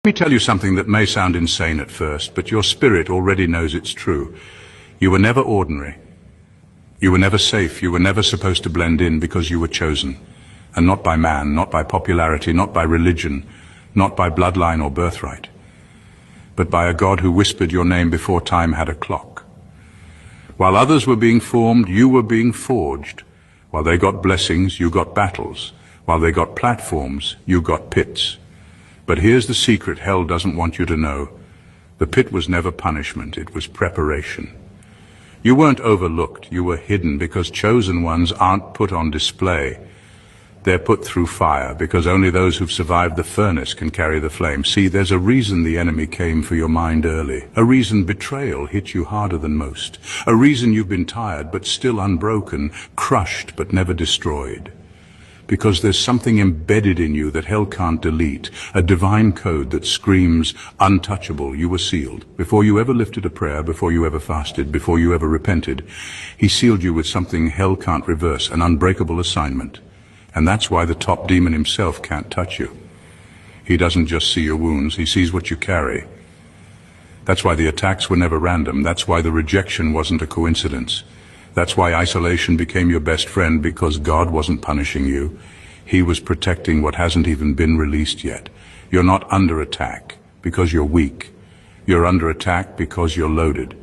Let me tell you something that may sound insane at first, but your spirit already knows it's true. You were never ordinary. You were never safe. You were never supposed to blend in because you were chosen. And not by man, not by popularity, not by religion, not by bloodline or birthright, but by a God who whispered your name before time had a clock. While others were being formed, you were being forged. While they got blessings, you got battles. While they got platforms, you got pits. But here's the secret hell doesn't want you to know. The pit was never punishment, it was preparation. You weren't overlooked, you were hidden, because chosen ones aren't put on display. They're put through fire, because only those who've survived the furnace can carry the flame. See, there's a reason the enemy came for your mind early. A reason betrayal hit you harder than most. A reason you've been tired but still unbroken, crushed but never destroyed. Because there's something embedded in you that hell can't delete, a divine code that screams untouchable. You were sealed. Before you ever lifted a prayer, before you ever fasted, before you ever repented, he sealed you with something hell can't reverse, an unbreakable assignment. And that's why the top demon himself can't touch you. He doesn't just see your wounds, he sees what you carry. That's why the attacks were never random. That's why the rejection wasn't a coincidence. That's why isolation became your best friend, because God wasn't punishing you. He was protecting what hasn't even been released yet. You're not under attack because you're weak. You're under attack because you're loaded.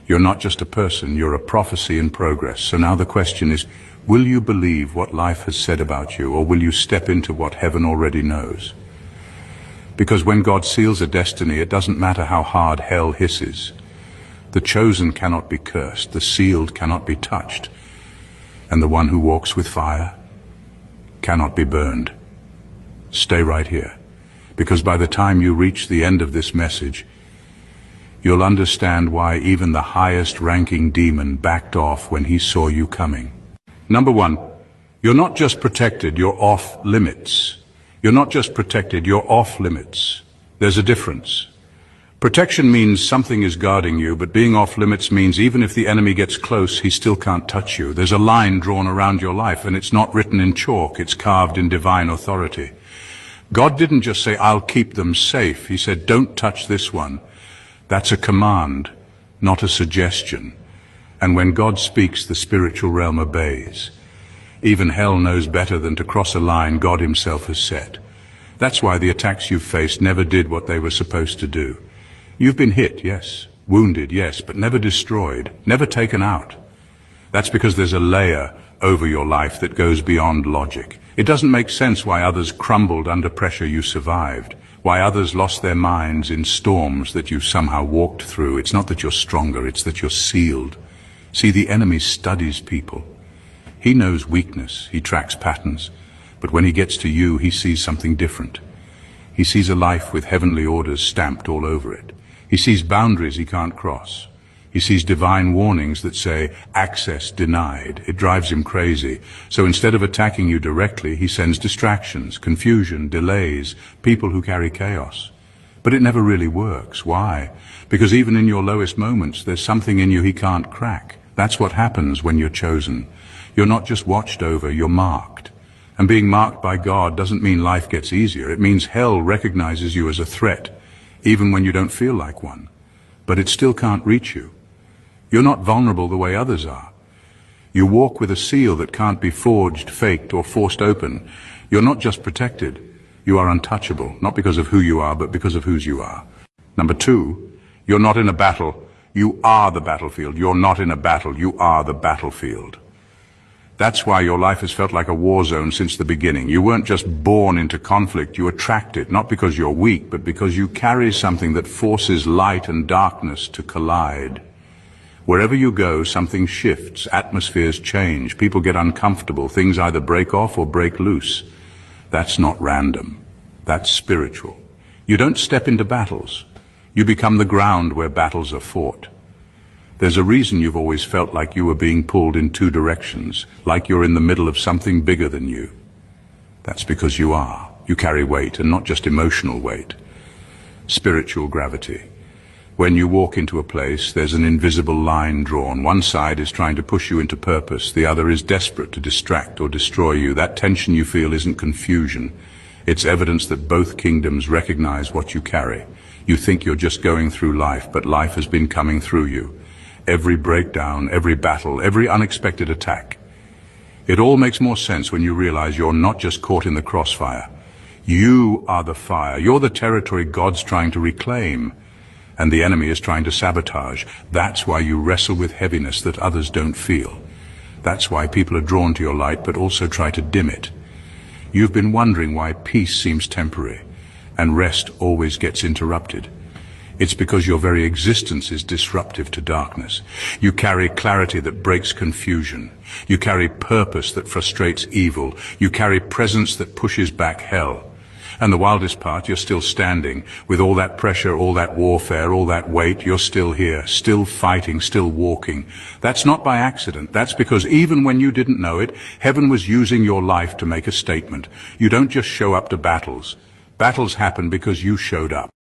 You're not just a person, you're a prophecy in progress. So now the question is, will you believe what life has said about you, or will you step into what heaven already knows? Because when God seals a destiny, it doesn't matter how hard hell hisses. The chosen cannot be cursed, the sealed cannot be touched, and the one who walks with fire cannot be burned. Stay right here, because by the time you reach the end of this message, you'll understand why even the highest ranking demon backed off when he saw you coming. Number one, you're not just protected, you're off limits. You're not just protected, you're off limits. There's a difference. Protection means something is guarding you, but being off limits means even if the enemy gets close, he still can't touch you. There's a line drawn around your life, and it's not written in chalk, it's carved in divine authority. God didn't just say, I'll keep them safe. He said, don't touch this one. That's a command, not a suggestion. And when God speaks, the spiritual realm obeys. Even hell knows better than to cross a line God himself has set. That's why the attacks you've faced never did what they were supposed to do. You've been hit, yes, wounded, yes, but never destroyed, never taken out. That's because there's a layer over your life that goes beyond logic. It doesn't make sense why others crumbled under pressure you survived, why others lost their minds in storms that you somehow walked through. It's not that you're stronger, it's that you're sealed. See, the enemy studies people. He knows weakness, he tracks patterns, but when he gets to you, he sees something different. He sees a life with heavenly orders stamped all over it. He sees boundaries he can't cross. He sees divine warnings that say, access denied. It drives him crazy. So instead of attacking you directly, he sends distractions, confusion, delays, people who carry chaos. But it never really works. Why? Because even in your lowest moments, there's something in you he can't crack. That's what happens when you're chosen. You're not just watched over, you're marked. And being marked by God doesn't mean life gets easier. It means hell recognizes you as a threat, even when you don't feel like one. But it still can't reach you. You're not vulnerable the way others are. You walk with a seal that can't be forged, faked, or forced open. You're not just protected. You are untouchable, not because of who you are, but because of whose you are. Number two, you're not in a battle. You are the battlefield. You're not in a battle. You are the battlefield. That's why your life has felt like a war zone since the beginning. You weren't just born into conflict, you attract it, not because you're weak, but because you carry something that forces light and darkness to collide. Wherever you go, something shifts, atmospheres change, people get uncomfortable, things either break off or break loose. That's not random, that's spiritual. You don't step into battles, you become the ground where battles are fought. There's a reason you've always felt like you were being pulled in two directions, like you're in the middle of something bigger than you. That's because you are. You carry weight, and not just emotional weight. Spiritual gravity. When you walk into a place, there's an invisible line drawn. One side is trying to push you into purpose, the other is desperate to distract or destroy you. That tension you feel isn't confusion. It's evidence that both kingdoms recognize what you carry. You think you're just going through life, but life has been coming through you. Every breakdown, every battle, every unexpected attack. It all makes more sense when you realize you're not just caught in the crossfire. You are the fire. You're the territory God's trying to reclaim, and the enemy is trying to sabotage. That's why you wrestle with heaviness that others don't feel. That's why people are drawn to your light but also try to dim it. You've been wondering why peace seems temporary and rest always gets interrupted. It's because your very existence is disruptive to darkness. You carry clarity that breaks confusion. You carry purpose that frustrates evil. You carry presence that pushes back hell. And the wildest part, you're still standing. With all that pressure, all that warfare, all that weight, you're still here, still fighting, still walking. That's not by accident. That's because even when you didn't know it, heaven was using your life to make a statement. You don't just show up to battles. Battles happen because you showed up.